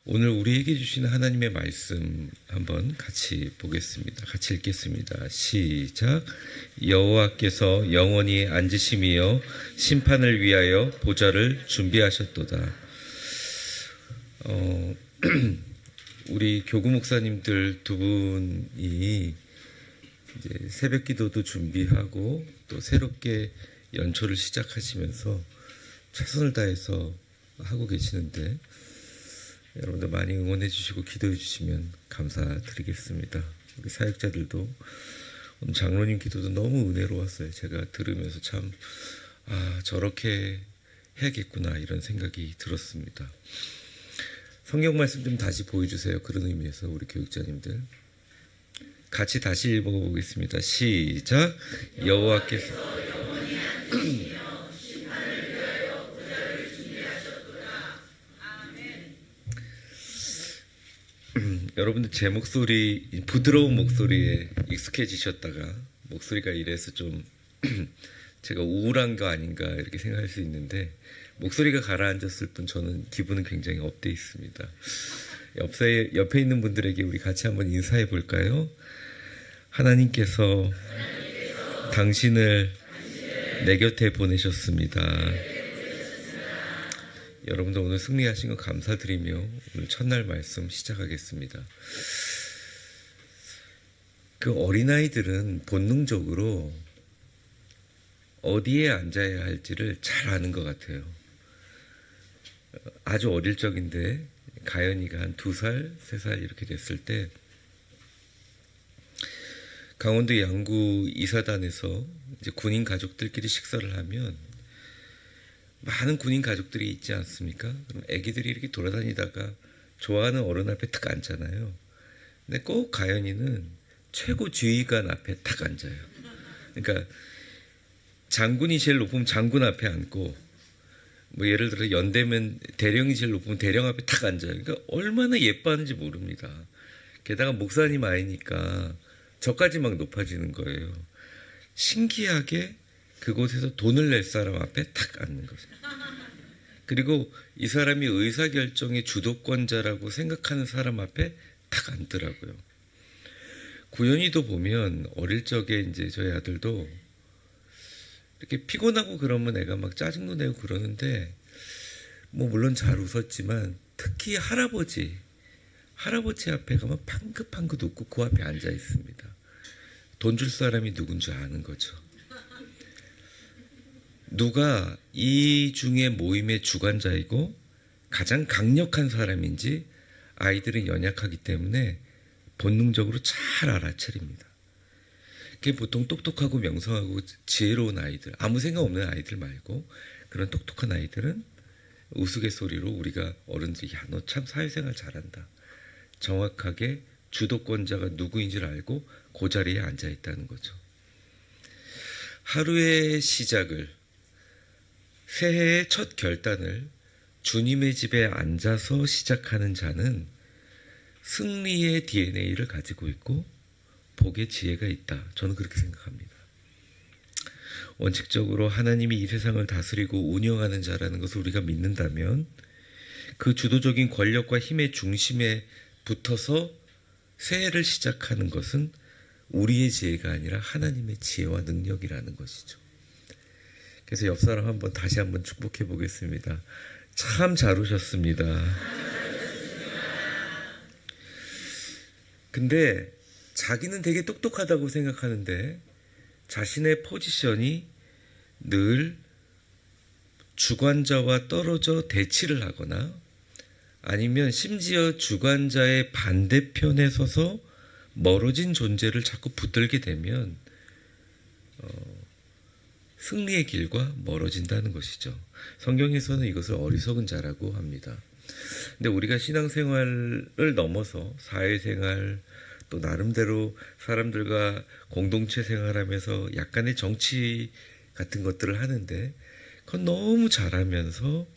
오늘 우리에게 주시는 하나님의 말씀 한번 같이 보겠습니다. 같이 읽겠습니다. 시작. 여호와께서 영원히 앉으심이여 심판을 위하여 보좌를 준비하셨도다. 우리 교구 목사님들 두 분이 이제 새벽 기도도 준비하고 또 새롭게 연초를 시작하시면서 최선을 다해서 하고 계시는데 여러분들 많이 응원해 주시고 기도해 주시면 감사드리겠습니다. 우리 사역자들도 오늘 장로님 기도도 너무 은혜로웠어요. 제가 들으면서 참 저렇게 해야겠구나 이런 생각이 들었습니다. 성경 말씀 좀 다시 보여주세요. 그런 의미에서 우리 교육자님들 같이 다시 읽어보겠습니다. 시작. 여호와께서 여러분들 제 목소리, 부드러운 목소리에 익숙해지셨다가 목소리가 이래서 좀 제가 우울한 거 아닌가 이렇게 생각할 수 있는데 목소리가 가라앉았을 뿐 저는 기분은 굉장히 업돼 있습니다. 옆에 있는 분들에게 우리 같이 한번 인사해 볼까요? 하나님께서 당신을 내 곁에 보내셨습니다. 여러분들 오늘 승리하신 거 감사드리며 오늘 첫날 말씀 시작하겠습니다. 그 어린아이들은 본능적으로 어디에 앉아야 할지를 잘 아는 것 같아요. 아주 어릴 적인데 가연이가 한 2살, 3살 이렇게 됐을 때 강원도 양구 이사단에서 이제 군인 가족들끼리 식사를 하면 많은 군인 가족들이 있지 않습니까? 그럼 애기들이 이렇게 돌아다니다가 좋아하는 어른 앞에 탁 앉잖아요. 근데 꼭 가연이는 최고 지휘관 앞에 탁 앉아요. 그러니까 장군이 제일 높으면 장군 앞에 앉고 뭐 예를 들어 연대면 대령이 제일 높으면 대령 앞에 탁 앉아요. 그러니까 얼마나 예뻐하는지 모릅니다. 게다가 목사님 아이니까 저까지 막 높아지는 거예요. 신기하게 그곳에서 돈을 낼 사람 앞에 탁 앉는 거죠. 그리고 이 사람이 의사결정의 주도권자라고 생각하는 사람 앞에 탁 앉더라고요. 구현이도 보면 어릴 적에 이제 저희 아들도 이렇게 피곤하고 그러면 애가 막 짜증도 내고 그러는데 뭐 물론 잘 웃었지만 특히 할아버지 앞에 가면 방긋방긋 웃고 그 앞에 앉아 있습니다. 돈 줄 사람이 누군지 아는 거죠. 누가 이 중에 모임의 주관자이고 가장 강력한 사람인지 아이들은 연약하기 때문에 본능적으로 잘 알아차립니다. 그게 보통 똑똑하고 명성하고 지혜로운 아이들, 아무 생각 없는 아이들 말고 그런 똑똑한 아이들은 우스갯소리로 우리가 어른들이 야, 너 참 사회생활 잘한다. 정확하게 주도권자가 누구인지를 알고 그 자리에 앉아 있다는 거죠. 하루의 시작을 새해의 첫 결단을 주님의 집에 앉아서 시작하는 자는 승리의 DNA를 가지고 있고 복의 지혜가 있다. 저는 그렇게 생각합니다. 원칙적으로 하나님이 이 세상을 다스리고 운영하는 자라는 것을 우리가 믿는다면 그 주도적인 권력과 힘의 중심에 붙어서 새해를 시작하는 것은 우리의 지혜가 아니라 하나님의 지혜와 능력이라는 것이죠. 그래서 옆 사람 다시 한번 축복해 보겠습니다. 참 잘 오셨습니다. 근데 자기는 되게 똑똑하다고 생각하는데 자신의 포지션이 늘 주관자와 떨어져 대치를 하거나 아니면 심지어 주관자의 반대편에 서서 멀어진 존재를 자꾸 붙들게 되면 승리의 길과 멀어진다는 것이죠. 성경에서는 이것을 어리석은 자라고 합니다. 근데 우리가 신앙생활을 넘어서 사회생활 또 나름대로 사람들과 공동체 생활하면서 약간의 정치 같은 것들을 하는데 그건 너무 잘하면서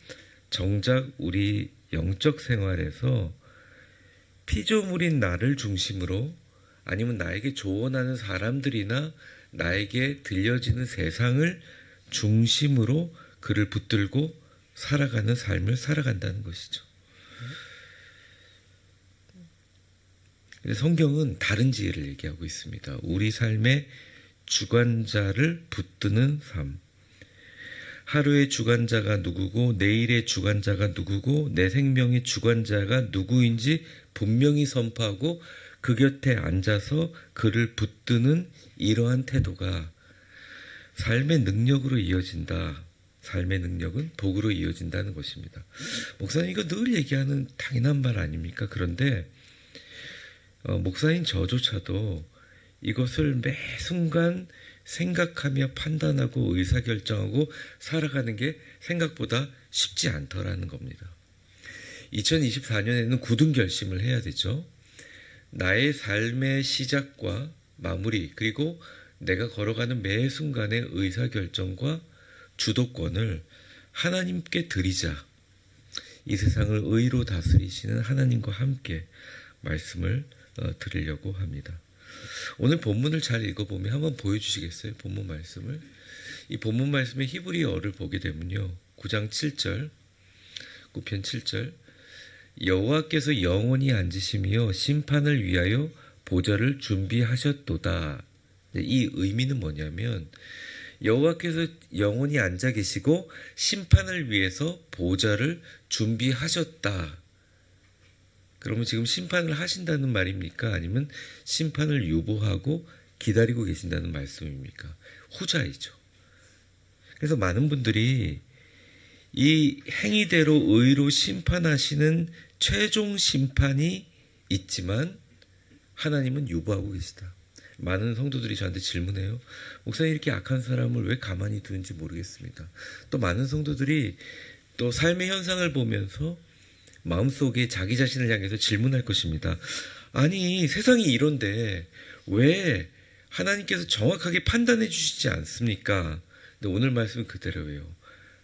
정작 우리 영적 생활에서 피조물인 나를 중심으로 아니면 나에게 조언하는 사람들이나 나에게 들려지는 세상을 중심으로 그를 붙들고 살아가는 삶을 살아간다는 것이죠. 근데 성경은 다른 지혜를 얘기하고 있습니다. 우리 삶의 주관자를 붙드는 삶. 하루의 주관자가 누구고 내일의 주관자가 누구고 내 생명의 주관자가 누구인지 분명히 선포하고 그 곁에 앉아서 그를 붙드는 이러한 태도가 삶의 능력으로 이어진다. 삶의 능력은 복으로 이어진다는 것입니다. 목사님 이거 늘 얘기하는 당연한 말 아닙니까? 그런데 목사님 저조차도 이것을 매 순간 생각하며 판단하고 의사결정하고 살아가는 게 생각보다 쉽지 않더라는 겁니다. 2024년에는 굳은 결심을 해야 되죠. 나의 삶의 시작과 마무리 그리고 내가 걸어가는 매 순간의 의사결정과 주도권을 하나님께 드리자. 이 세상을 의로 다스리시는 하나님과 함께 말씀을 드리려고 합니다. 오늘 본문을 잘 읽어보면 한번 보여주시겠어요? 본문 말씀을. 이 본문 말씀의 히브리어를 보게 되면요. 9장 7절, 9편 7절 여호와께서 영원히 앉으시며 심판을 위하여 보좌를 준비하셨도다. 이 의미는 뭐냐면 여호와께서 영원히 앉아 계시고 심판을 위해서 보좌를 준비하셨다. 그러면 지금 심판을 하신다는 말입니까? 아니면 심판을 유보하고 기다리고 계신다는 말씀입니까? 후자이죠. 그래서 많은 분들이 이 행위대로 의로 심판하시는 최종 심판이 있지만 하나님은 유보하고 계시다. 많은 성도들이 저한테 질문해요. 목사님 이렇게 악한 사람을 왜 가만히 두는지 모르겠습니다. 또 많은 성도들이 또 삶의 현상을 보면서 마음속에 자기 자신을 향해서 질문할 것입니다. 아니 세상이 이런데 왜 하나님께서 정확하게 판단해 주시지 않습니까? 근데 오늘 말씀은 그대로예요.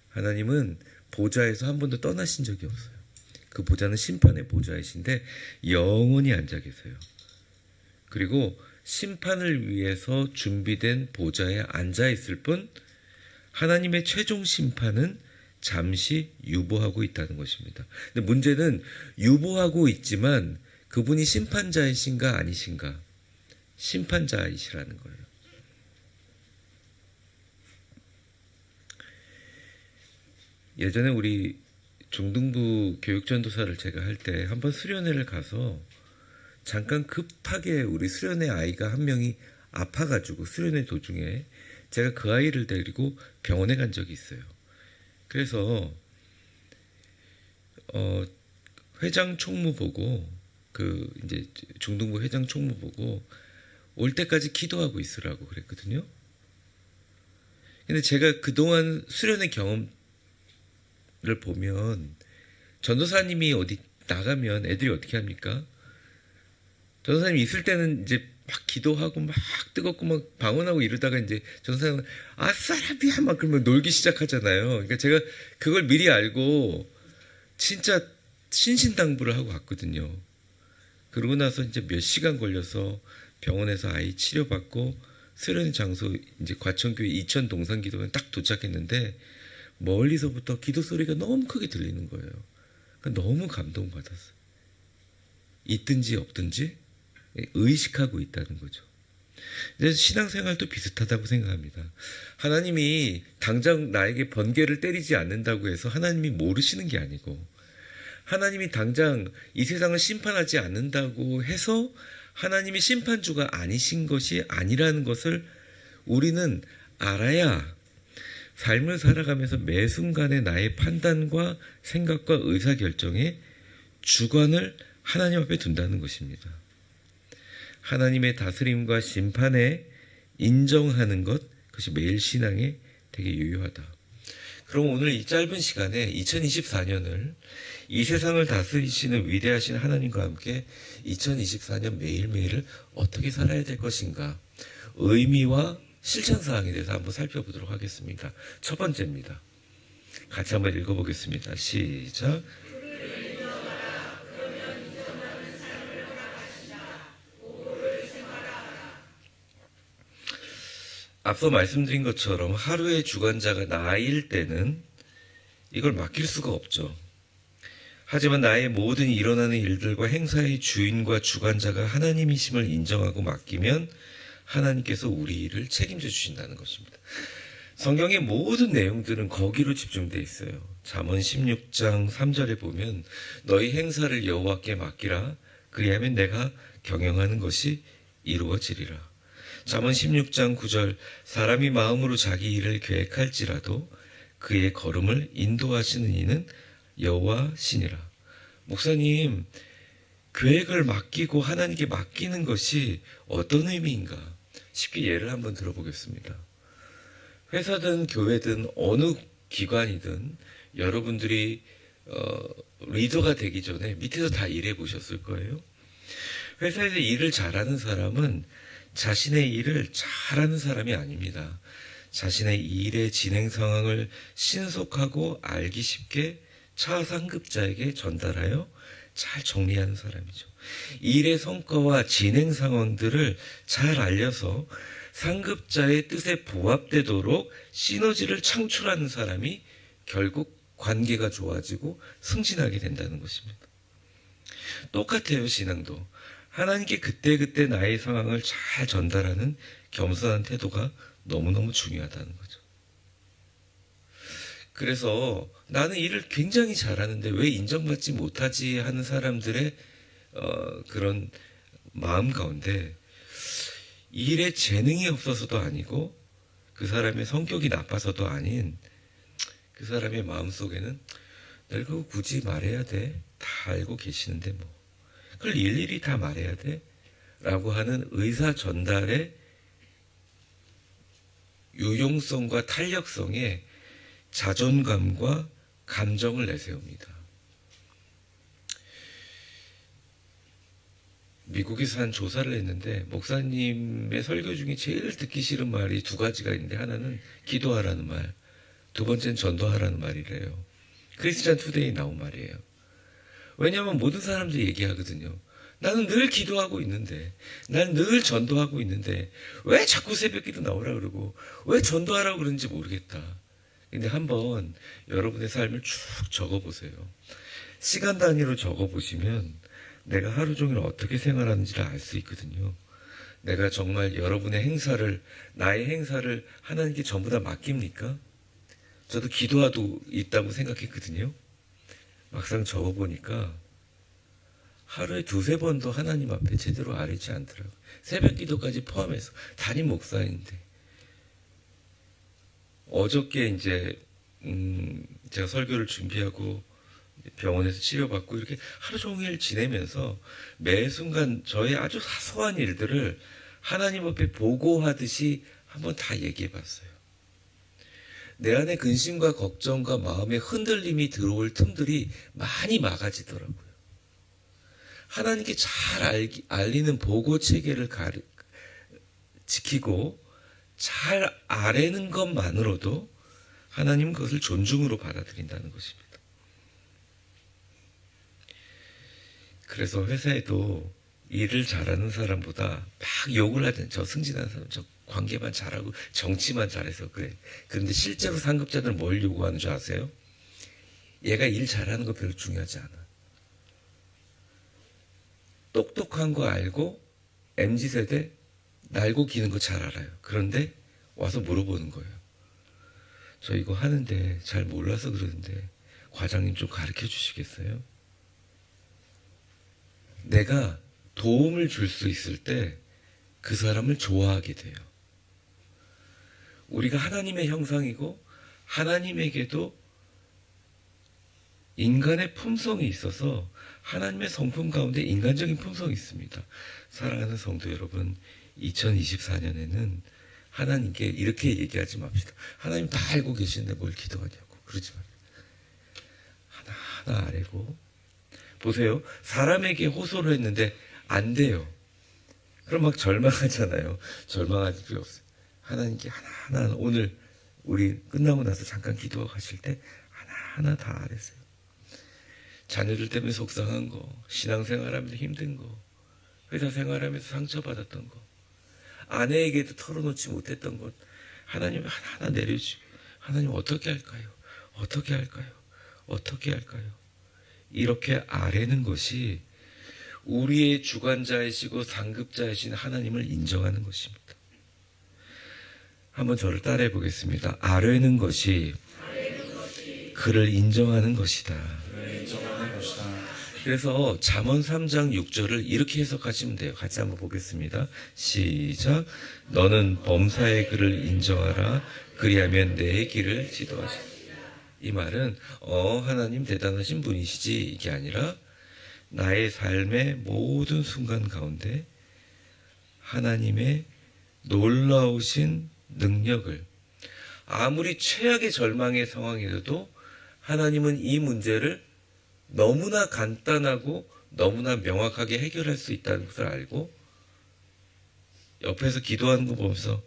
하나님은 보좌에서 한 번도 떠나신 적이 없어요. 그 보좌는 심판의 보좌이신데 영원히 앉아 계세요. 그리고 심판을 위해서 준비된 보좌에 앉아 있을 뿐 하나님의 최종 심판은 잠시 유보하고 있다는 것입니다. 근데 문제는 유보하고 있지만 그분이 심판자이신가 아니신가? 심판자이시라는 거예요. 예전에 우리 중등부 교육전도사를 제가 할 때 한번 수련회를 가서 잠깐 급하게 우리 수련회 아이가 한 명이 아파가지고 수련회 도중에 제가 그 아이를 데리고 병원에 간 적이 있어요. 그래서 회장 총무 보고 그 이제 중등부 회장 총무 보고 올 때까지 기도하고 있으라고 그랬거든요. 근데 제가 그동안 수련회 경험을 보면 전도사님이 어디 나가면 애들이 어떻게 합니까? 전도사님이 있을 때는 이제 막 기도하고 막 뜨겁고 막 방언하고 이러다가 이제 전도사님은 아싸라비야 막 그러면 놀기 시작하잖아요. 그러니까 제가 그걸 미리 알고 진짜 신신당부를 하고 갔거든요. 그러고 나서 이제 몇 시간 걸려서 병원에서 아이 치료받고 수련 장소 이제 과천교회 이천 동산기도원 딱 도착했는데 멀리서부터 기도 소리가 너무 크게 들리는 거예요. 그러니까 너무 감동받았어요. 있든지 없든지 의식하고 있다는 거죠. 그래서 신앙생활도 비슷하다고 생각합니다. 하나님이 당장 나에게 번개를 때리지 않는다고 해서 하나님이 모르시는 게 아니고 하나님이 당장 이 세상을 심판하지 않는다고 해서 하나님이 심판주가 아니신 것이 아니라는 것을 우리는 알아야 삶을 살아가면서 매 순간에 나의 판단과 생각과 의사결정에 주관을 하나님 앞에 둔다는 것입니다. 하나님의 다스림과 심판에 인정하는 것, 그것이 매일 신앙에 되게 유효하다. 그럼 오늘 이 짧은 시간에 2024년을 이 세상을 다스리시는 위대하신 하나님과 함께 2024년 매일매일을 어떻게 살아야 될 것인가, 의미와 실천사항에 대해서 한번 살펴보도록 하겠습니다. 첫 번째입니다. 같이 한번 읽어보겠습니다. 시작. 앞서 말씀드린 것처럼 하루의 주관자가 나일 때는 이걸 맡길 수가 없죠. 하지만 나의 모든 일어나는 일들과 행사의 주인과 주관자가 하나님이심을 인정하고 맡기면 하나님께서 우리 일을 책임져 주신다는 것입니다. 성경의 모든 내용들은 거기로 집중되어 있어요. 잠언 16장 3절에 보면 너희 행사를 여호와께 맡기라. 그리하면 내가 경영하는 것이 이루어지리라. 잠언 16장 9절 사람이 마음으로 자기 일을 계획할지라도 그의 걸음을 인도하시는 이는 여호와시니라. 목사님, 계획을 맡기고 하나님께 맡기는 것이 어떤 의미인가? 쉽게 예를 한번 들어보겠습니다. 회사든 교회든 어느 기관이든 여러분들이 리더가 되기 전에 밑에서 다 일해 보셨을 거예요. 회사에서 일을 잘하는 사람은 자신의 일을 잘하는 사람이 아닙니다. 자신의 일의 진행 상황을 신속하고 알기 쉽게 차상급자에게 전달하여 잘 정리하는 사람이죠. 일의 성과와 진행 상황들을 잘 알려서 상급자의 뜻에 부합되도록 시너지를 창출하는 사람이 결국 관계가 좋아지고 승진하게 된다는 것입니다. 똑같아요, 신앙도. 하나님께 그때그때 나의 상황을 잘 전달하는 겸손한 태도가 너무너무 중요하다는 거죠. 그래서 나는 일을 굉장히 잘하는데 왜 인정받지 못하지 하는 사람들의 그런 마음 가운데 일에 재능이 없어서도 아니고 그 사람의 성격이 나빠서도 아닌 그 사람의 마음속에는 널 그거 굳이 말해야 돼? 다 알고 계시는데 뭐 그걸 일일이 다 말해야 돼? 라고 하는 의사 전달의 유용성과 탄력성에 자존감과 감정을 내세웁니다. 미국에서 한 조사를 했는데 목사님의 설교 중에 제일 듣기 싫은 말이 두 가지가 있는데 하나는 기도하라는 말, 두 번째는 전도하라는 말이래요. 크리스찬 투데이에 나온 말이에요. 왜냐하면 모든 사람들이 얘기하거든요. 나는 늘 기도하고 있는데, 나는 늘 전도하고 있는데 왜 자꾸 새벽기도 나오라 그러고 왜 전도하라고 그러는지 모르겠다. 근데 한번 여러분의 삶을 쭉 적어보세요. 시간 단위로 적어보시면 내가 하루 종일 어떻게 생활하는지를 알 수 있거든요. 내가 정말 여러분의 행사를, 나의 행사를 하나님께 전부 다 맡깁니까? 저도 기도하고 있다고 생각했거든요. 막상 적어보니까 하루에 두세 번도 하나님 앞에 제대로 아뢰지 않더라고요. 새벽 기도까지 포함해서 담임 목사인데 어저께 이제 제가 설교를 준비하고 병원에서 치료받고 이렇게 하루 종일 지내면서 매 순간 저의 아주 사소한 일들을 하나님 앞에 보고하듯이 한번 다 얘기해 봤어요. 내 안에 근심과 걱정과 마음의 흔들림이 들어올 틈들이 많이 막아지더라고요. 하나님께 잘 알리는 보고 체계를 지키고 잘 아뢰는 것만으로도 하나님은 그것을 존중으로 받아들인다는 것입니다. 그래서 회사에도 일을 잘하는 사람보다 막 욕을 하든 저 승진하는 사람, 저 관계만 잘하고 정치만 잘해서 그래. 그런데 실제로 상급자들은 뭘 요구하는 줄 아세요? 얘가 일 잘하는 거 별로 중요하지 않아. 똑똑한 거 알고 MZ세대 날고 기는 거 잘 알아요. 그런데 와서 물어보는 거예요. 저 이거 하는데 잘 몰라서 그러는데 과장님 좀 가르쳐 주시겠어요? 내가 도움을 줄 수 있을 때 그 사람을 좋아하게 돼요. 우리가 하나님의 형상이고 하나님에게도 인간의 품성이 있어서 하나님의 성품 가운데 인간적인 품성이 있습니다. 사랑하는 성도 여러분, 2024년에는 하나님께 이렇게 얘기하지 맙시다. 하나님 다 알고 계시는데 뭘 기도하냐고. 그러지 말아요. 하나하나 아뢰고. 보세요. 사람에게 호소를 했는데 안 돼요. 그럼 막 절망하잖아요. 절망할 필요 없어요. 하나님께 하나하나 오늘 우리 끝나고 나서 잠깐 기도하실 때 하나하나 다 아뢰세요. 자녀들 때문에 속상한 거, 신앙생활하면서 힘든 거, 회사 생활하면서 상처받았던 거, 아내에게도 털어놓지 못했던 것 하나님 하나하나 내려주시고 하나님 어떻게 할까요? 어떻게 할까요? 어떻게 할까요? 이렇게 아뢰는 것이 우리의 주관자이시고 상급자이신 하나님을 인정하는 것입니다. 한번 저를 따라해 보겠습니다. 아뢰는 것이 그를 인정하는 것이다. 그래서 잠언 3장 6절을 이렇게 해석하시면 돼요. 같이 한번 보겠습니다. 시작. 너는 범사의 그를 인정하라. 그리하면 내 길을 지도하시라. 이 말은 하나님 대단하신 분이시지 이게 아니라 나의 삶의 모든 순간 가운데 하나님의 놀라우신 능력을 아무리 최악의 절망의 상황에서도 하나님은 이 문제를 너무나 간단하고 너무나 명확하게 해결할 수 있다는 것을 알고 옆에서 기도하는 거 보면서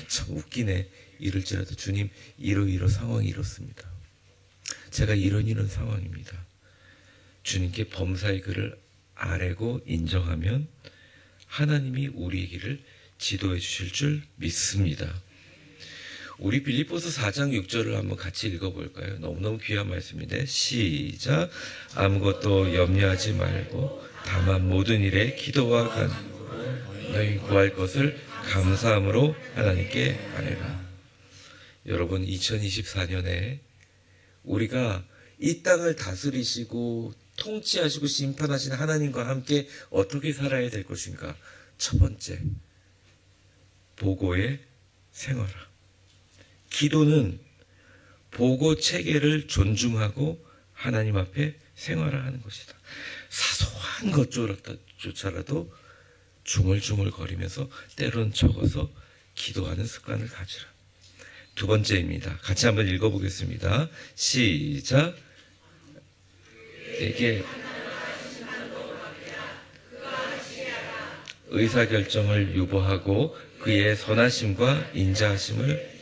참 웃기네. 이럴지라도 주님 이러 상황이 이렇습니다. 제가 이런 상황입니다. 주님께 범사의 그를 아뢰고 인정하면 하나님이 우리의 길을 지도해 주실 줄 믿습니다. 우리 빌립보서 4장 6절을 한번 같이 읽어볼까요? 너무너무 귀한 말씀인데 시작. 아무것도 염려하지 말고 다만 모든 일에 기도와 간구로 너희 구할 것을 감사함으로 하나님께 아뢰라. 여러분 2024년에 우리가 이 땅을 다스리시고 통치하시고 심판하신 하나님과 함께 어떻게 살아야 될 것인가? 첫 번째, 보고의 생활화. 기도는 보고 체계를 존중하고 하나님 앞에 생활화하는 것이다. 사소한 것조차라도 중얼중얼 거리면서 때론 적어서 기도하는 습관을 가지라. 두 번째입니다. 같이 한번 읽어보겠습니다. 시작. 내게 의사결정을 유보하고 그의 선하심과 인자하심을.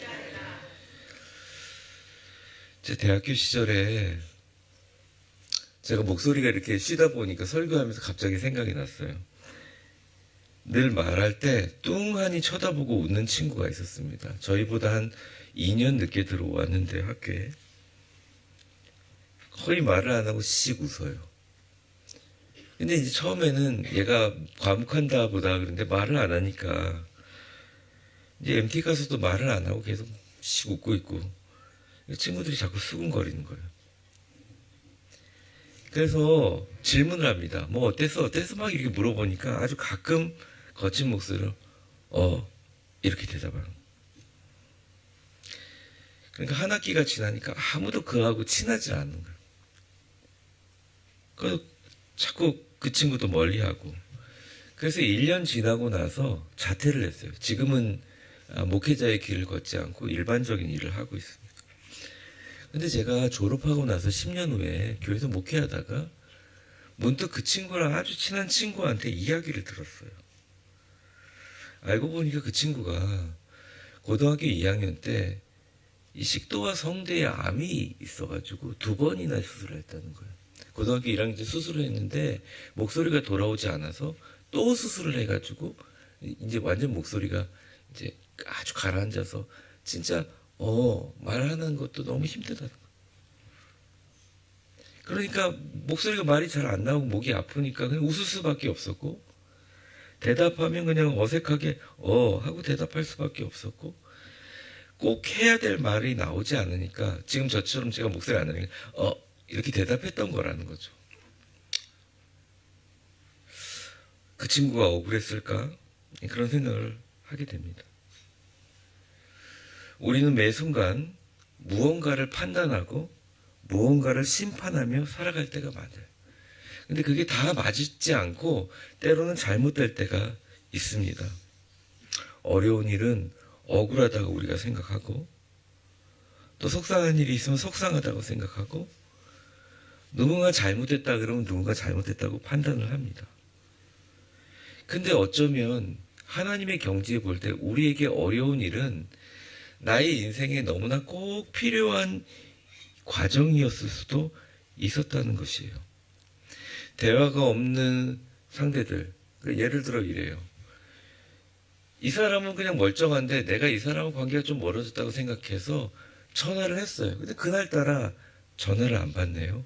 제 대학교 시절에 제가 목소리가 이렇게 쉬다 보니까 설교하면서 갑자기 생각이 났어요. 늘 말할 때 뚱하니 쳐다보고 웃는 친구가 있었습니다. 저희보다 한 2년 늦게 들어왔는데 학교에 거의 말을 안 하고 씩 웃어요. 근데 이제 처음에는 얘가 과묵한다 보다 그런데 말을 안 하니까 이제 MT 가서도 말을 안 하고 계속 씩 웃고 있고 친구들이 자꾸 수근거리는 거예요. 그래서 질문을 합니다. 뭐 어땠어? 막 이렇게 물어보니까 아주 가끔 거친 목소리로 이렇게 대답하는 거예요. 그러니까 한 학기가 지나니까 아무도 그하고 친하지 않는 거예요. 그래서 자꾸 그 친구도 멀리하고. 그래서 1년 지나고 나서 자퇴를 했어요. 지금은 목회자의 길을 걷지 않고 일반적인 일을 하고 있습니다. 근데 제가 졸업하고 나서 10년 후에 교회에서 목회하다가 문득 그 친구랑 아주 친한 친구한테 이야기를 들었어요. 알고 보니까 그 친구가 고등학교 2학년 때 이 식도와 성대에 암이 있어가지고 2번이나 수술을 했다는 거예요. 고등학교 1학년 때 수술을 했는데 목소리가 돌아오지 않아서 또 수술을 해가지고 이제 완전 목소리가 이제 아주 가라앉아서 진짜 말하는 것도 너무 힘들다는 거예요. 그러니까 목소리가 말이 잘 안 나오고 목이 아프니까 그냥 웃을 수밖에 없었고 대답하면 그냥 어색하게 하고 대답할 수밖에 없었고 꼭 해야 될 말이 나오지 않으니까 지금 저처럼 제가 목소리 안 나니까 이렇게 대답했던 거라는 거죠. 그 친구가 억울했을까? 그런 생각을 하게 됩니다. 우리는 매 순간 무언가를 판단하고 무언가를 심판하며 살아갈 때가 많아요. 근데 그게 다 맞지 않고 때로는 잘못될 때가 있습니다. 어려운 일은 억울하다고 우리가 생각하고 또 속상한 일이 있으면 속상하다고 생각하고 누군가 잘못했다 그러면 누군가 잘못했다고 판단을 합니다. 근데 어쩌면 하나님의 경지에 볼 때 우리에게 어려운 일은 나의 인생에 너무나 꼭 필요한 과정이었을 수도 있었다는 것이에요. 대화가 없는 상대들, 예를 들어 이래요. 이 사람은 그냥 멀쩡한데 내가 이 사람과 관계가 좀 멀어졌다고 생각해서 전화를 했어요. 근데 그날따라 전화를 안 받네요.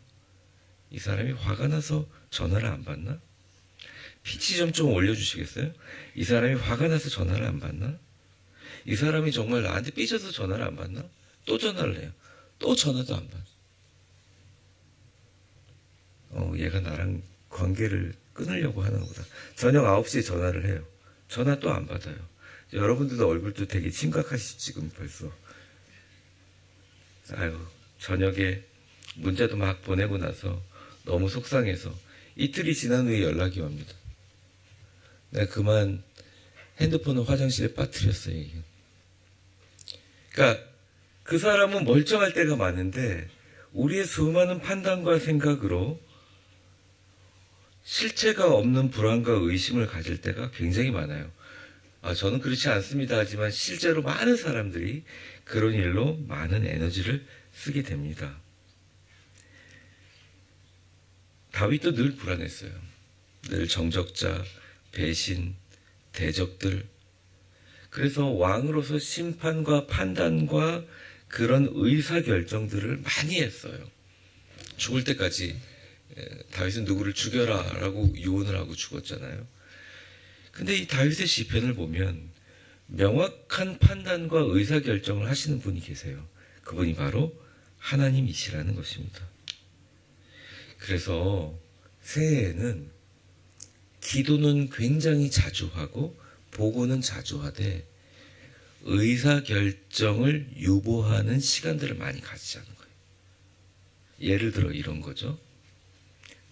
이 사람이 화가 나서 전화를 안 받나? 피치 좀 올려주시겠어요? 이 사람이 화가 나서 전화를 안 받나? 이 사람이 정말 나한테 삐져서 전화를 안 받나? 또 전화를 해요. 또 전화도 안 받아. 얘가 나랑 관계를 끊으려고 하나 보다. 저녁 9시에 전화를 해요. 전화 또 안 받아요. 여러분들도 얼굴도 되게 심각하시죠, 지금 벌써. 아유, 저녁에 문자도 막 보내고 나서 너무 속상해서 이틀이 지난 후에 연락이 옵니다. 내가 그만 핸드폰을 화장실에 빠뜨렸어요. 이게. 그러니까 그 사람은 멀쩡할 때가 많은데 우리의 수많은 판단과 생각으로 실체가 없는 불안과 의심을 가질 때가 굉장히 많아요. 저는 그렇지 않습니다. 하지만 실제로 많은 사람들이 그런 일로 많은 에너지를 쓰게 됩니다. 다윗도 늘 불안했어요. 늘 정적자, 배신, 대적들. 그래서 왕으로서 심판과 판단과 그런 의사결정들을 많이 했어요. 죽을 때까지 다윗은 누구를 죽여라 라고 유언을 하고 죽었잖아요. 근데 이 다윗의 시편을 보면 명확한 판단과 의사결정을 하시는 분이 계세요. 그분이 바로 하나님이시라는 것입니다. 그래서 새해에는 기도는 굉장히 자주 하고 보고는 자주 하되 의사결정을 유보하는 시간들을 많이 가지자는 거예요. 예를 들어 이런 거죠.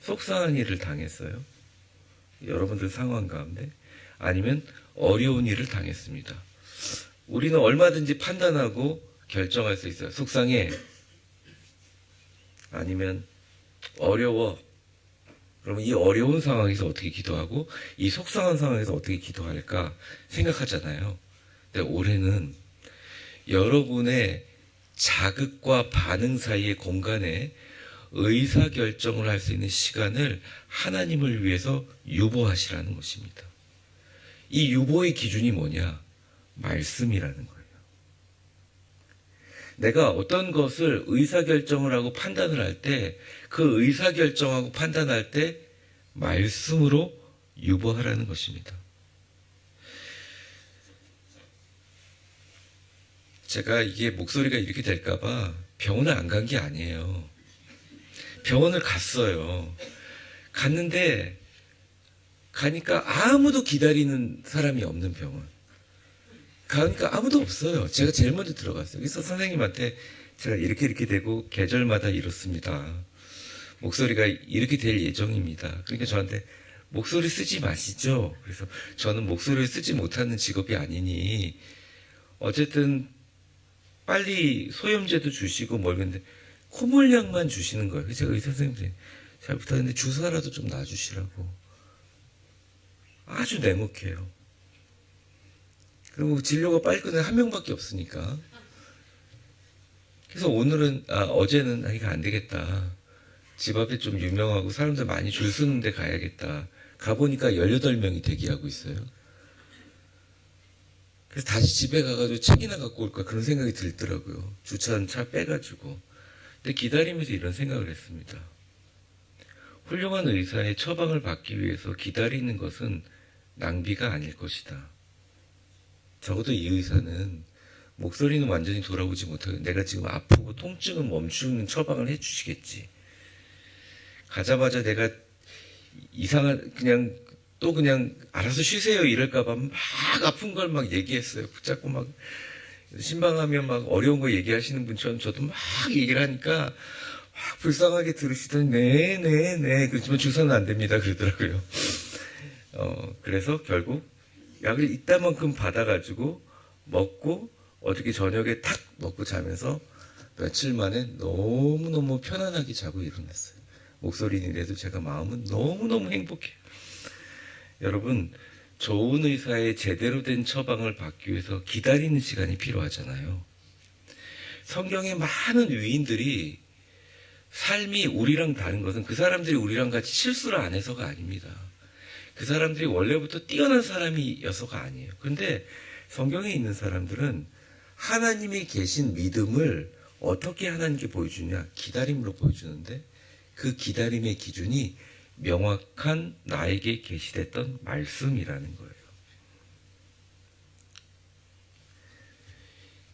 속상한 일을 당했어요. 여러분들 상황 가운데. 아니면 어려운 일을 당했습니다. 우리는 얼마든지 판단하고 결정할 수 있어요. 속상해. 아니면 어려워. 그러면 이 어려운 상황에서 어떻게 기도하고 이 속상한 상황에서 어떻게 기도할까 생각하잖아요. 근데 올해는 여러분의 자극과 반응 사이의 공간에 의사결정을 할 수 있는 시간을 하나님을 위해서 유보하시라는 것입니다. 이 유보의 기준이 뭐냐? 말씀이라는 거예요. 내가 어떤 것을 의사결정을 하고 판단을 할 때 그 의사결정하고 판단할 때 말씀으로 유보하라는 것입니다. 제가 이게 목소리가 이렇게 될까봐 병원을 안 간 게 아니에요. 병원을 갔어요. 갔는데 가니까 아무도 기다리는 사람이 없는 병원. 가니까 아무도 없어요. 제가 제일 먼저 들어갔어요. 그래서 선생님한테 제가 이렇게 되고 계절마다 이렇습니다. 목소리가 이렇게 될 예정입니다. 그러니까 저한테 목소리 쓰지 마시죠. 그래서 저는 목소리를 쓰지 못하는 직업이 아니니 어쨌든 빨리 소염제도 주시고 뭘 근데 콧물약만 주시는 거예요. 그래서 제가 의사 선생님한테 잘 부탁했는데 주사라도 좀 놔주시라고. 아주 냉혹해요. 그리고 진료가 빨리 끝내 한 명밖에 없으니까. 그래서 어제는 이거 안 되겠다. 집 앞에 좀 유명하고 사람들 많이 줄 서는 데 가야겠다. 가보니까 18명이 대기하고 있어요. 그래서 다시 집에 가가지고 책이나 갖고 올까 그런 생각이 들더라고요. 주차한 차 빼가지고. 근데 기다리면서 이런 생각을 했습니다. 훌륭한 의사의 처방을 받기 위해서 기다리는 것은 낭비가 아닐 것이다. 적어도 이 의사는 목소리는 완전히 돌아오지 못하고 내가 지금 아프고 통증은 멈추는 처방을 해주시겠지. 가자마자 내가 그냥 알아서 쉬세요 이럴까봐 막 아픈 걸 막 얘기했어요. 붙잡고 막 신방하면 막 어려운 거 얘기하시는 분처럼 저도 막 얘기를 하니까 막 불쌍하게 들으시더니 네 그렇지만 주사는 안 됩니다 그러더라고요. 그래서 결국 약을 이따만큼 받아가지고 먹고 어저께 저녁에 탁 먹고 자면서 며칠 만에 너무너무 편안하게 자고 일어났어요. 목소리는 이래도 제가 마음은 너무너무 행복해요. 여러분, 좋은 의사의 제대로 된 처방을 받기 위해서 기다리는 시간이 필요하잖아요. 성경의 많은 위인들이 삶이 우리랑 다른 것은 그 사람들이 우리랑 같이 실수를 안 해서가 아닙니다. 그 사람들이 원래부터 뛰어난 사람이어서가 아니에요. 그런데 성경에 있는 사람들은 하나님이 계신 믿음을 어떻게 하나님께 보여주냐? 기다림으로 보여주는데 그 기다림의 기준이 명확한 나에게 계시됐던 말씀이라는 거예요.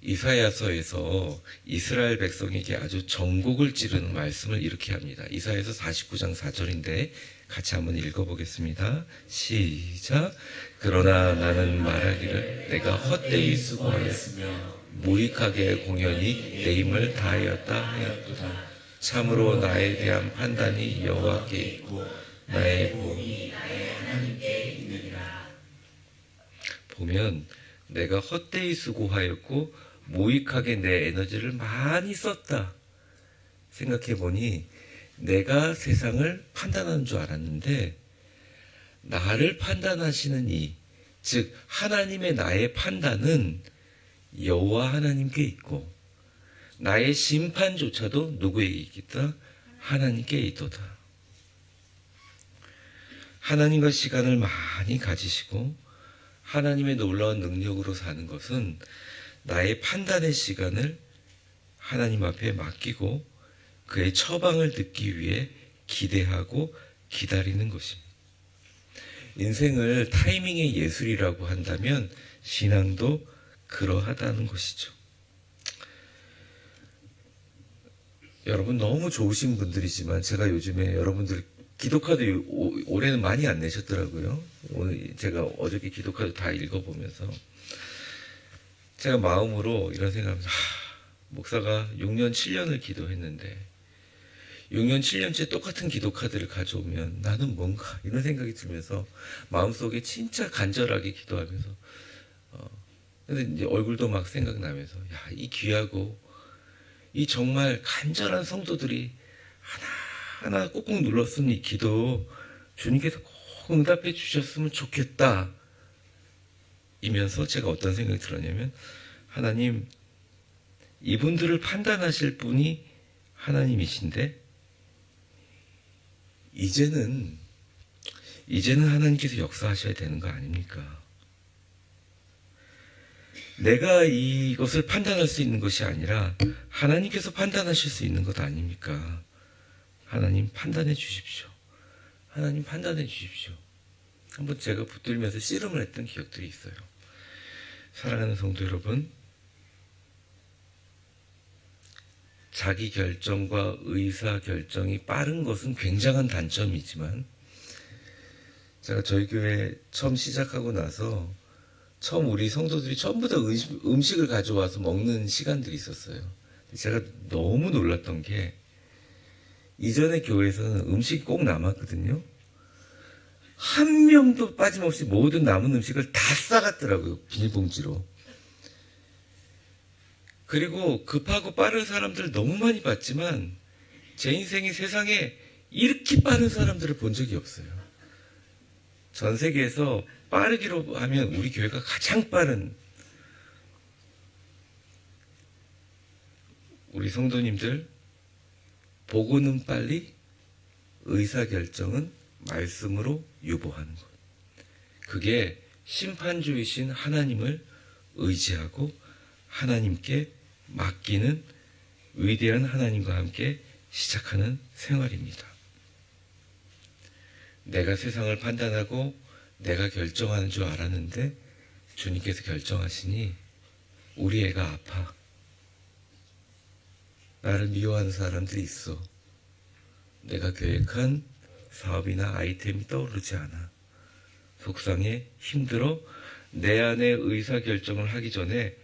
이사야서에서 이스라엘 백성에게 아주 전곡을 찌르는 말씀을 이렇게 합니다. 이사야서 49장 4절인데 같이 한번 읽어보겠습니다. 시작. 그러나 나는 말하기를 내가 헛되이 수고하였으며 무익하게 공연히 내 힘을 다하였다 하였도다. 참으로 나에 대한 판단이 여호와께 있고 나의 보응이 나의 하나님께 있느니라. 보면 내가 헛되이 수고하였고 무익하게 내 에너지를 많이 썼다. 생각해보니 내가 세상을 판단하는 줄 알았는데 나를 판단하시는 이, 즉 하나님의 나의 판단은 여호와 하나님께 있고 나의 심판조차도 누구에게 있겠다? 하나님께 있도다. 하나님과 시간을 많이 가지시고 하나님의 놀라운 능력으로 사는 것은 나의 판단의 시간을 하나님 앞에 맡기고 그의 처방을 듣기 위해 기대하고 기다리는 것입니다. 인생을 타이밍의 예술이라고 한다면 신앙도 그러하다는 것이죠. 여러분 너무 좋으신 분들이지만 제가 요즘에 여러분들 기도카드 올해는 많이 안 내셨더라고요. 오늘 제가 어저께 기도카드 다 읽어보면서 제가 마음으로 이런 생각합니다. 목사가 6년 7년을 기도했는데 6년 7년째 똑같은 기도카드를 가져오면 나는 뭔가 이런 생각이 들면서 마음속에 진짜 간절하게 기도하면서 근데 이제 얼굴도 막 생각나면서 야, 이 귀하고 이 정말 간절한 성도들이 하나하나 꾹꾹 눌렀으니 이 기도 주님께서 꼭 응답해 주셨으면 좋겠다. 이면서 제가 어떤 생각이 들었냐면 하나님 이분들을 판단하실 분이 하나님이신데 이제는 하나님께서 역사하셔야 되는 거 아닙니까? 내가 이것을 판단할 수 있는 것이 아니라 하나님께서 판단하실 수 있는 것 아닙니까? 하나님 판단해 주십시오. 하나님 판단해 주십시오. 한번 제가 붙들면서 씨름을 했던 기억들이 있어요. 사랑하는 성도 여러분, 자기 결정과 의사 결정이 빠른 것은 굉장한 단점이지만 제가 저희 교회 처음 시작하고 나서 처음 우리 성도들이 전부 다 음식을 가져와서 먹는 시간들이 있었어요. 제가 너무 놀랐던 게 이전에 교회에서는 음식이 꼭 남았거든요. 한 명도 빠짐없이 모든 남은 음식을 다 싸갔더라고요. 비닐봉지로. 그리고 급하고 빠른 사람들 너무 많이 봤지만 제 인생의 세상에 이렇게 빠른 사람들을 본 적이 없어요. 전 세계에서 빠르기로 하면 우리 교회가 가장 빠른 우리 성도님들 보고는 빨리 의사결정은 말씀으로 유보하는 것. 그게 심판주이신 하나님을 의지하고 하나님께 맡기는 위대한 하나님과 함께 시작하는 생활입니다. 내가 세상을 판단하고 내가 결정하는 줄 알았는데 주님께서 결정하시니 우리 애가 아파. 나를 미워하는 사람들이 있어. 내가 계획한 사업이나 아이템이 떠오르지 않아. 속상해, 힘들어. 내 안에 의사결정을 하기 전에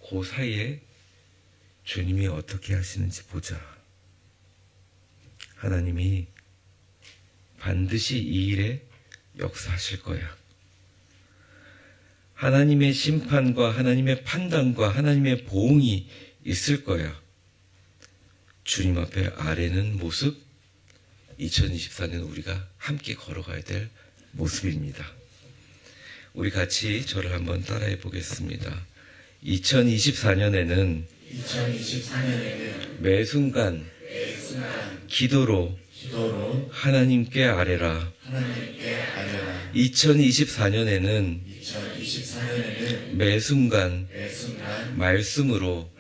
그 사이에 주님이 어떻게 하시는지 보자. 하나님이 반드시 이 일에 역사하실 거야. 하나님의 심판과 하나님의 판단과 하나님의 보응이 있을 거야. 주님 앞에 아뢰는 모습, 2024년 우리가 함께 걸어가야 될 모습입니다. 우리 같이 저를 한번 따라해 보겠습니다. 2024년에는 매 순간 기도로 하나님께 아뢰라. 2024년에는 매 순간 말씀으로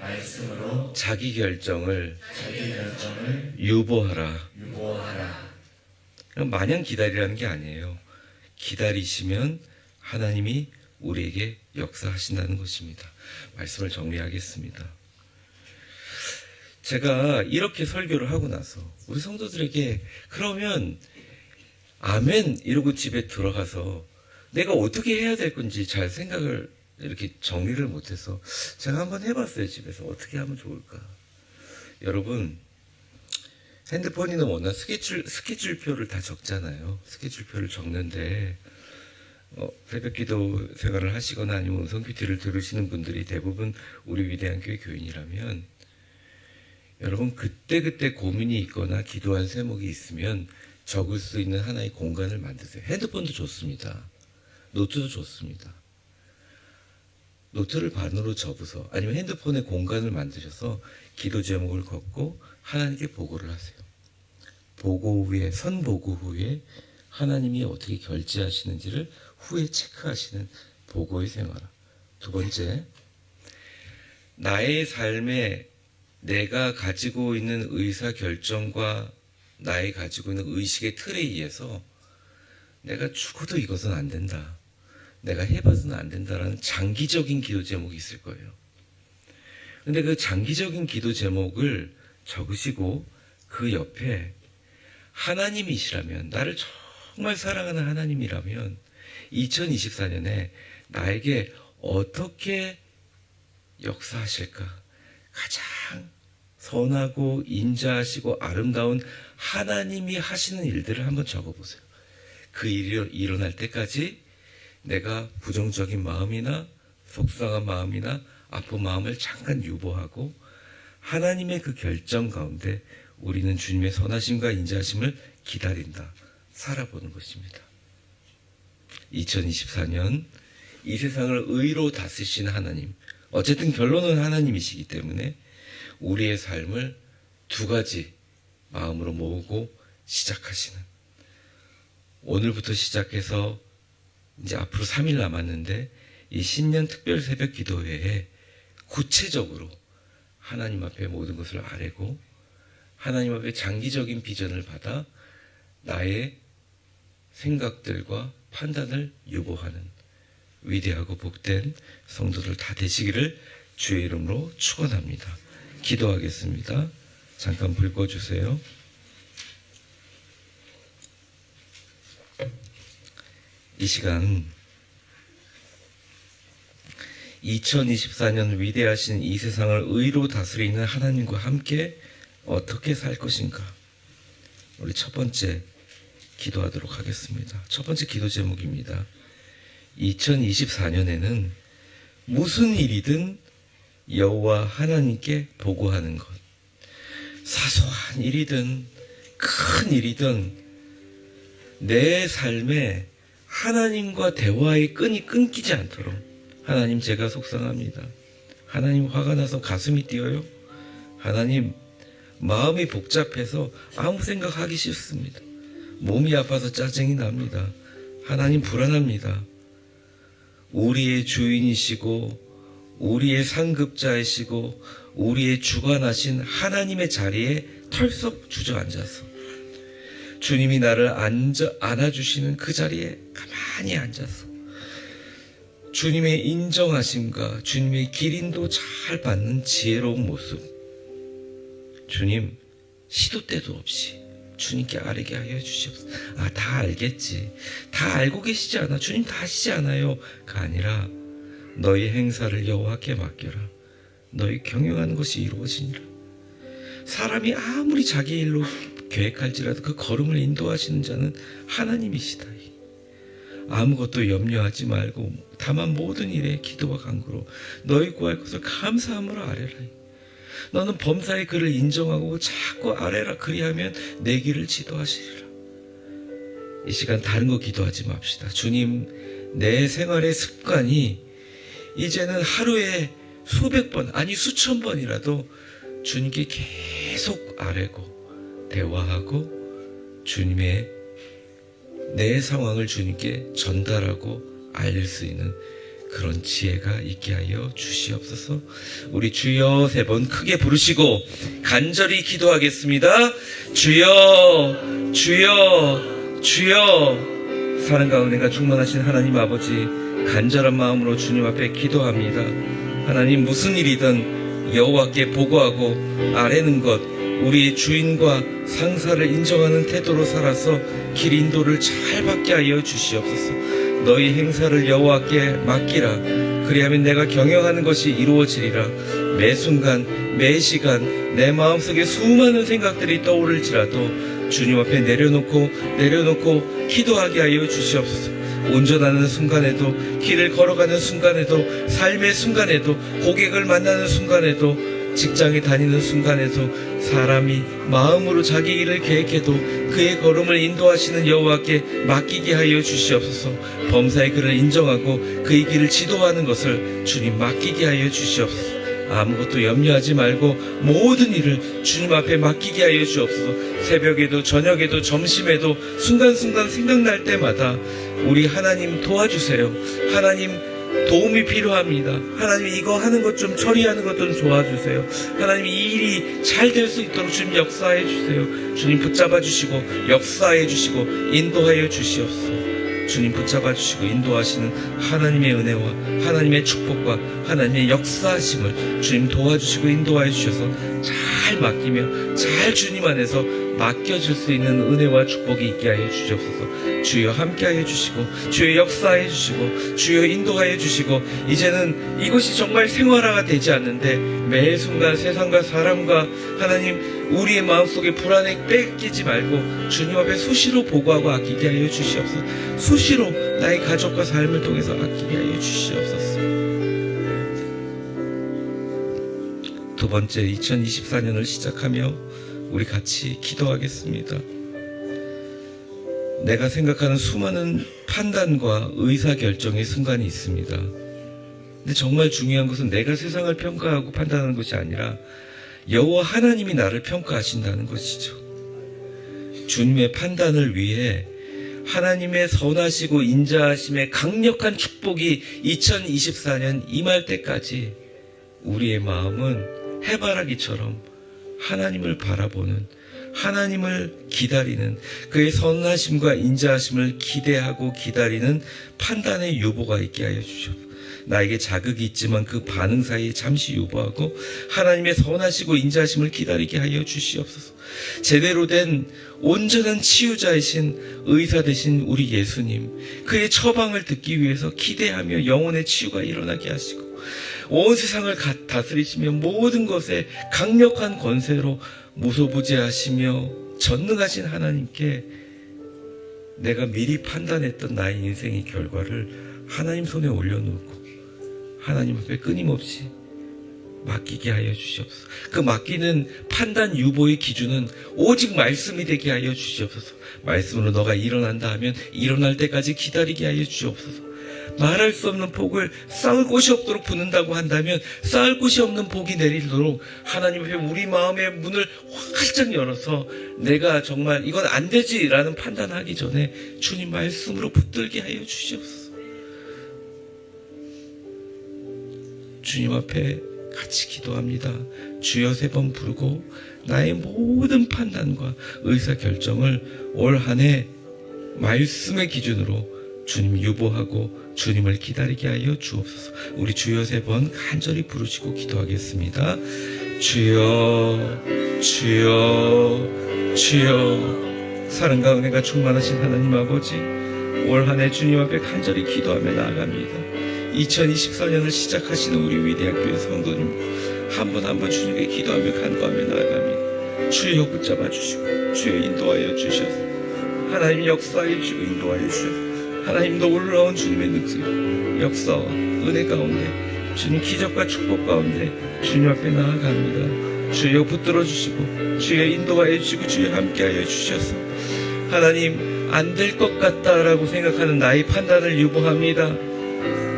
자기 결정을 유보하라. 마냥 기다리라는 게 아니에요. 기다리시면 하나님이 우리에게 역사하신다는 것입니다. 말씀을 정리하겠습니다. 제가 이렇게 설교를 하고 나서 우리 성도들에게 그러면 아멘 이러고 집에 들어가서 내가 어떻게 해야 될 건지 잘 생각을 이렇게 정리를 못해서 제가 한번 해봤어요. 집에서 어떻게 하면 좋을까. 여러분, 핸드폰이나 뭐나 스케줄표를 다 적잖아요. 스케줄표를 적는데 새벽기도 생활을 하시거나 아니면 음성PT를 들으시는 분들이 대부분 우리 위대한 교회 교인이라면 여러분 그때그때 고민이 있거나 기도할 제목이 있으면 적을 수 있는 하나의 공간을 만드세요. 핸드폰도 좋습니다. 노트도 좋습니다. 노트를 반으로 접어서 아니면 핸드폰에 공간을 만드셔서 기도 제목을 걷고 하나님께 보고를 하세요. 보고 후에 선보고 후에 하나님이 어떻게 결제하시는지를 후에 체크하시는 보고의 생활. 두 번째, 나의 삶에 내가 가지고 있는 의사결정과 나의 가지고 있는 의식의 틀에 의해서 내가 죽어도 이것은 안 된다. 내가 해봐서는 안 된다라는 장기적인 기도 제목이 있을 거예요. 근데 그 장기적인 기도 제목을 적으시고 그 옆에 하나님이시라면, 나를 정말 사랑하는 하나님이라면 2024년에 나에게 어떻게 역사하실까? 가장 선하고 인자하시고 아름다운 하나님이 하시는 일들을 한번 적어보세요. 그 일이 일어날 때까지 내가 부정적인 마음이나 속상한 마음이나 아픈 마음을 잠깐 유보하고 하나님의 그 결정 가운데 우리는 주님의 선하심과 인자하심을 기다린다. 살아보는 것입니다. 2024년 이 세상을 의로 다스리시는 하나님, 어쨌든 결론은 하나님이시기 때문에 우리의 삶을 두 가지 마음으로 모으고 시작하시는, 오늘부터 시작해서 이제 앞으로 3일 남았는데 이 신년 특별 새벽 기도회에 구체적으로 하나님 앞에 모든 것을 아뢰고 하나님 앞에 장기적인 비전을 받아 나의 생각들과 판단을 유보하는 위대하고 복된 성도들 다 되시기를 주의 이름으로 축원합니다. 기도하겠습니다. 잠깐 불 꺼주세요. 이 시간 2024년 위대하신 이 세상을 의로 다스리는 하나님과 함께 어떻게 살 것인가? 우리 첫 번째 기도하도록 하겠습니다. 첫 번째 기도 제목입니다. 2024년에는 무슨 일이든 여호와 하나님께 보고하는 것. 사소한 일이든 큰 일이든 내 삶에 하나님과 대화의 끈이 끊기지 않도록, 하나님 제가 속상합니다. 하나님 화가 나서 가슴이 뛰어요. 하나님 마음이 복잡해서 아무 생각하기 싫습니다. 몸이 아파서 짜증이 납니다. 하나님 불안합니다. 우리의 주인이시고 우리의 상급자이시고 우리의 주관하신 하나님의 자리에 털썩 주저앉아서 주님이 나를 안아주시는 그 자리에 가만히 앉아서 주님의 인정하심과 주님의 기린도 잘 받는 지혜로운 모습, 주님 시도 때도 없이 주님께 아뢰게 하여 주시옵소서. 다 알겠지, 다 알고 계시지 않아, 주님 다 아시지 않아요가 아니라 너희 행사를 여호와께 맡겨라. 너희 경영하는 것이 이루어지니라. 사람이 아무리 자기 일로 계획할지라도 그 걸음을 인도하시는 자는 하나님이시다. 아무것도 염려하지 말고 다만 모든 일에 기도와 간구로 너희 구할 것을 감사함으로 아뢰라. 너는 범사의 그를 인정하고 자꾸 아뢰라. 그리하면 내 길을 지도하시리라. 이 시간 다른 거 기도하지 맙시다. 주님, 내 생활의 습관이 이제는 하루에 수백 번, 아니 수천 번이라도 주님께 계속 아뢰고 대화하고 주님의 내 상황을 주님께 전달하고 알릴 수 있는 그런 지혜가 있게 하여 주시옵소서. 우리 주여 3번 크게 부르시고 간절히 기도하겠습니다. 주여, 주여, 주여, 사랑과 은혜가 충만하신 하나님 아버지, 간절한 마음으로 주님 앞에 기도합니다. 하나님, 무슨 일이든 여호와께 보고하고 아뢰는 것, 우리의 주인과 상사를 인정하는 태도로 살아서 길 인도를 잘 받게 하여 주시옵소서. 너희 행사를 여호와께 맡기라. 그리하면 내가 경영하는 것이 이루어지리라. 매 순간 매 시간 내 마음속에 수많은 생각들이 떠오를지라도 주님 앞에 내려놓고 기도하게 하여 주시옵소서. 운전하는 순간에도, 길을 걸어가는 순간에도, 삶의 순간에도, 고객을 만나는 순간에도, 직장에 다니는 순간에도, 사람이 마음으로 자기 일을 계획해도 그의 걸음을 인도하시는 여호와께 맡기게 하여 주시옵소서. 범사의 그를 인정하고 그의 길을 지도하는 것을 주님 맡기게 하여 주시옵소서. 아무것도 염려하지 말고 모든 일을 주님 앞에 맡기게 하여 주옵소서. 새벽에도 저녁에도 점심에도 순간순간 생각날 때마다 우리 하나님 도와주세요. 하나님, 도움이 필요합니다. 하나님, 이거 하는 것 좀 처리하는 것 좀 도와주세요. 하나님, 이 일이 잘 될 수 있도록 주님 역사해 주세요. 주님 붙잡아 주시고 역사해 주시고 인도하여 주시옵소서. 주님 붙잡아 주시고 인도하시는 하나님의 은혜와 하나님의 축복과 하나님의 역사하심을 주님 도와주시고 인도하여 주셔서 잘 맡기며 잘 주님 안에서 맡겨질 수 있는 은혜와 축복이 있게 하여 주시옵소서. 주여 함께하여 주시고 주여 역사해 주시고 주여 인도하여 주시고, 이제는 이것이 정말 생활화가 되지 않는데 매 순간 세상과 사람과 하나님 우리의 마음속에 불안에 뺏기지 말고 주님 앞에 수시로 보고하고 아끼게 하여 주시옵소서. 수시로 나의 가족과 삶을 통해서 아끼게 하여 주시옵소서. 두 번째, 2024년을 시작하며 우리 같이 기도하겠습니다. 내가 생각하는 수많은 판단과 의사결정의 순간이 있습니다. 근데 정말 중요한 것은 내가 세상을 평가하고 판단하는 것이 아니라 여호와 하나님이 나를 평가하신다는 것이죠. 주님의 판단을 위해 하나님의 선하시고 인자하심의 강력한 축복이 2024년 임할 때까지 우리의 마음은 해바라기처럼 하나님을 바라보는, 하나님을 기다리는, 그의 선하심과 인자하심을 기대하고 기다리는 판단의 유보가 있게 하여 주시옵소서. 나에게 자극이 있지만 그 반응 사이에 잠시 유보하고 하나님의 선하시고 인자하심을 기다리게 하여 주시옵소서. 제대로 된 온전한 치유자이신 의사 되신 우리 예수님, 그의 처방을 듣기 위해서 기대하며 영혼의 치유가 일어나게 하시고, 온 세상을 다스리시며 모든 것에 강력한 권세로 무소부재하시며 전능하신 하나님께 내가 미리 판단했던 나의 인생의 결과를 하나님 손에 올려놓고 하나님 앞에 끊임없이 맡기게 하여 주시옵소서. 그 맡기는 판단 유보의 기준은 오직 말씀이 되게 하여 주시옵소서. 말씀으로 너가 일어난다 하면 일어날 때까지 기다리게 하여 주시옵소서. 말할 수 없는 복을 쌓을 곳이 없도록 붓는다고 한다면 쌓을 곳이 없는 복이 내리도록 하나님 앞에 우리 마음의 문을 활짝 열어서 내가 정말 이건 안 되지라는 판단하기 전에 주님 말씀으로 붙들게 하여 주시옵소서. 주님 앞에 같이 기도합니다. 주여 3번 부르고 나의 모든 판단과 의사결정을 올 한 해 말씀의 기준으로 주님 유보하고 주님을 기다리게 하여 주옵소서. 우리 주여 3번 간절히 부르시고 기도하겠습니다. 주여, 주여, 주여. 사랑과 은혜가 충만하신 하나님 아버지, 올 한 해 주님 앞에 간절히 기도하며 나아갑니다. 2024년을 시작하시는 우리 위대한 교회 성도님 한 분 한 분 주님께 기도하며 간구하며 나아갑니다. 주여 붙잡아 주시고 주여 인도하여 주셔서 하나님 역사해 주시고 인도하여 주셔서 하나님 놀라운 주님의 능력, 역사와 은혜 가운데 주님 기적과 축복 가운데 주님 앞에 나아갑니다. 주여 붙들어 주시고 주여 인도하여 주시고 주여 함께하여 주셔서 하나님 안 될 것 같다라고 생각하는 나의 판단을 유보합니다.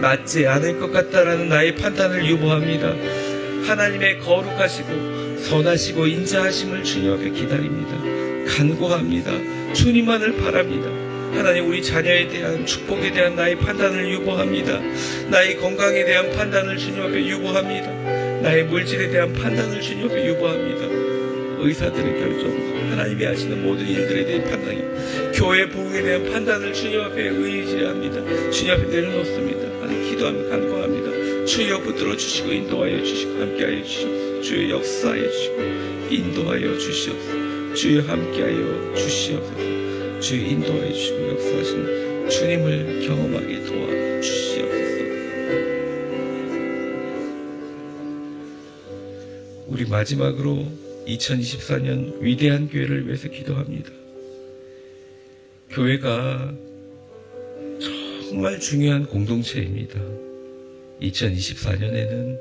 낫지 않을 것 같다라는 나의 판단을 유보합니다. 하나님의 거룩하시고 선하시고 인자하심을 주님 앞에 기다립니다. 간구합니다. 주님만을 바랍니다. 하나님, 우리 자녀에 대한 축복에 대한 나의 판단을 유보합니다. 나의 건강에 대한 판단을 주님 앞에 유보합니다. 나의 물질에 대한 판단을 주님 앞에 유보합니다. 의사들의 결정, 하나님이 하시는 모든 일들에 대한 판단이 교회 부흥에 대한 판단을 주님 앞에 의지합니다. 주님 앞에 내려놓습니다. 하나님 기도하며 간구합니다. 주여 붙들어 주시고 인도하여 주시고 함께하여 주시옵소서. 주여 역사하여 주시고 인도하여 주시옵소서. 주여 함께하여 주시옵소서. 주여 인도하여 주시고 역사하시는 주님을 경험하게 도와주시옵소서. 우리 마지막으로 2024년 위대한 교회를 위해서 기도합니다. 교회가 정말 중요한 공동체입니다. 2024년에는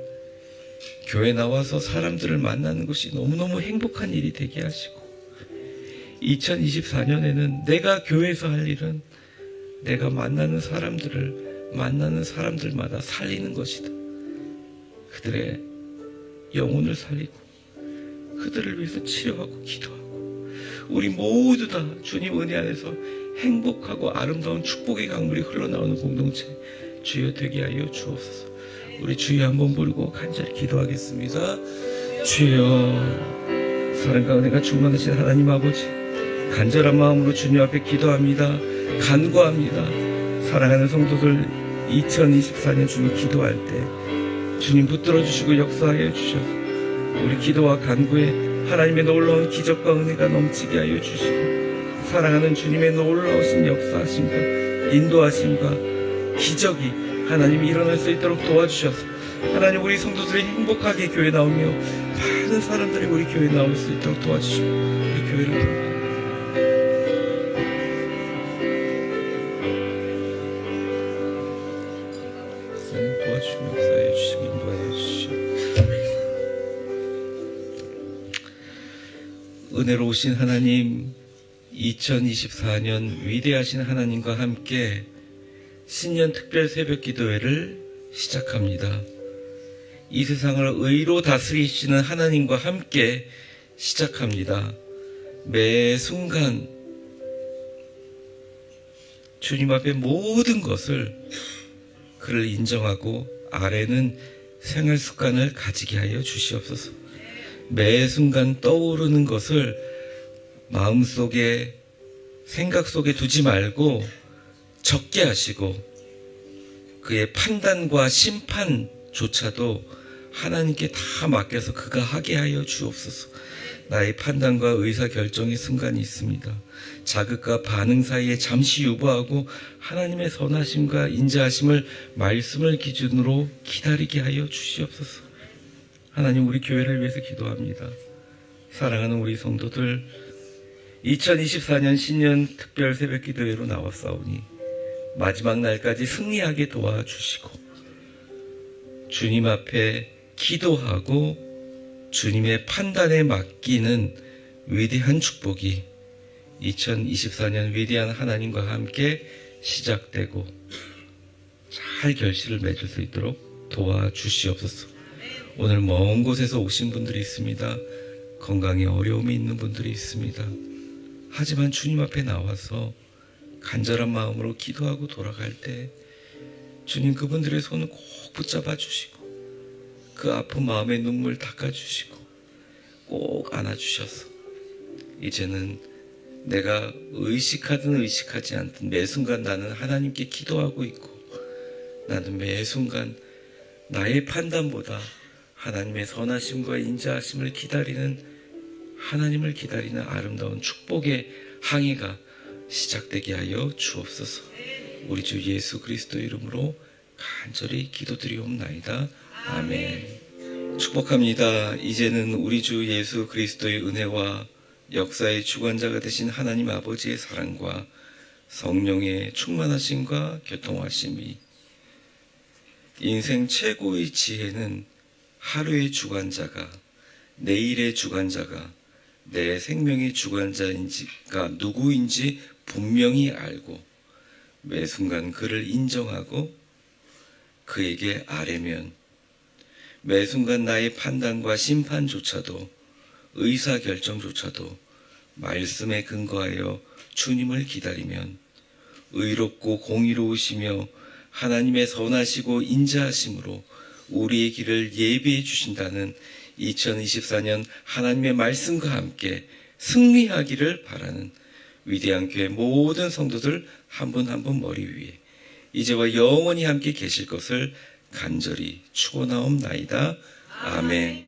교회 나와서 사람들을 만나는 것이 너무너무 행복한 일이 되게 하시고, 2024년에는 내가 교회에서 할 일은 내가 만나는 사람들마다 살리는 것이다. 그들의 영혼을 살리고 그들을 위해서 치료하고 기도하고, 우리 모두 다 주님 은혜 안에서 행복하고 아름다운 축복의 강물이 흘러나오는 공동체 주여 되게 하여 주옵소서. 우리 주여 한번 부르고 간절히 기도하겠습니다. 주여, 사랑과 은혜가 충만하신 하나님 아버지, 간절한 마음으로 주님 앞에 기도합니다. 간구합니다. 사랑하는 성도들, 2024년 주님 기도할 때 주님 붙들어 주시고 역사하여 주셔서 우리 기도와 간구에 하나님의 놀라운 기적과 은혜가 넘치게 하여 주시고, 사랑하는 주님의 놀라우신 역사하심과 인도하심과 기적이 하나님이 일어날 수 있도록 도와주셔서 하나님 우리 성도들이 행복하게 교회 나오며 많은 사람들이 우리 교회에 나올 수 있도록 도와주시고 우리 교회를 도와주시고 역사해 주시고 인도하여 주시고, 은혜로우신 하나님, 2024년 위대하신 하나님과 함께 신년 특별 새벽 기도회를 시작합니다. 이 세상을 의로 다스리시는 하나님과 함께 시작합니다. 매 순간 주님 앞에 모든 것을 그를 인정하고 아래는 생활 습관을 가지게 하여 주시옵소서. 매 순간 떠오르는 것을 마음속에, 생각 속에 두지 말고 적게 하시고, 그의 판단과 심판조차도 하나님께 다 맡겨서 그가 하게 하여 주옵소서. 나의 판단과 의사결정의 순간이 있습니다. 자극과 반응 사이에 잠시 유보하고 하나님의 선하심과 인자하심을, 말씀을 기준으로 기다리게 하여 주시옵소서. 하나님, 우리 교회를 위해서 기도합니다. 사랑하는 우리 성도들, 2024년 신년 특별 새벽 기도회로 나왔사오니 마지막 날까지 승리하게 도와주시고, 주님 앞에 기도하고 주님의 판단에 맡기는 위대한 축복이 2024년 위대한 하나님과 함께 시작되고 잘 결실을 맺을 수 있도록 도와주시옵소서. 오늘 먼 곳에서 오신 분들이 있습니다. 건강에 어려움이 있는 분들이 있습니다. 하지만 주님 앞에 나와서 간절한 마음으로 기도하고 돌아갈 때 주님 그분들의 손을 꼭 붙잡아 주시고 그 아픈 마음의 눈물 닦아주시고 꼭 안아주셔서 이제는 내가 의식하든 의식하지 않든 매 순간 나는 하나님께 기도하고 있고, 나는 매 순간 나의 판단보다 하나님의 선하심과 인자하심을 기다리는, 하나님을 기다리는 아름다운 축복의 항해가 시작되게 하여 주옵소서. 우리 주 예수 그리스도의 이름으로 간절히 기도드리옵나이다. 아멘. 축복합니다. 이제는 우리 주 예수 그리스도의 은혜와 역사의 주관자가 되신 하나님 아버지의 사랑과 성령의 충만하심과 교통하심이, 인생 최고의 지혜는 하루의 주관자가, 내일의 주관자가 내 생명의 주관자인지가 누구인지 분명히 알고 매 순간 그를 인정하고 그에게 아뢰면 매 순간 나의 판단과 심판조차도, 의사결정조차도 말씀에 근거하여 주님을 기다리면 의롭고 공의로우시며 하나님의 선하시고 인자하심으로 우리의 길을 예비해 주신다는 2024년 하나님의 말씀과 함께 승리하기를 바라는 위대한 교회 모든 성도들 한 분 한 분 머리 위에 이제와 영원히 함께 계실 것을 간절히 축원하옵나이다. 아멘.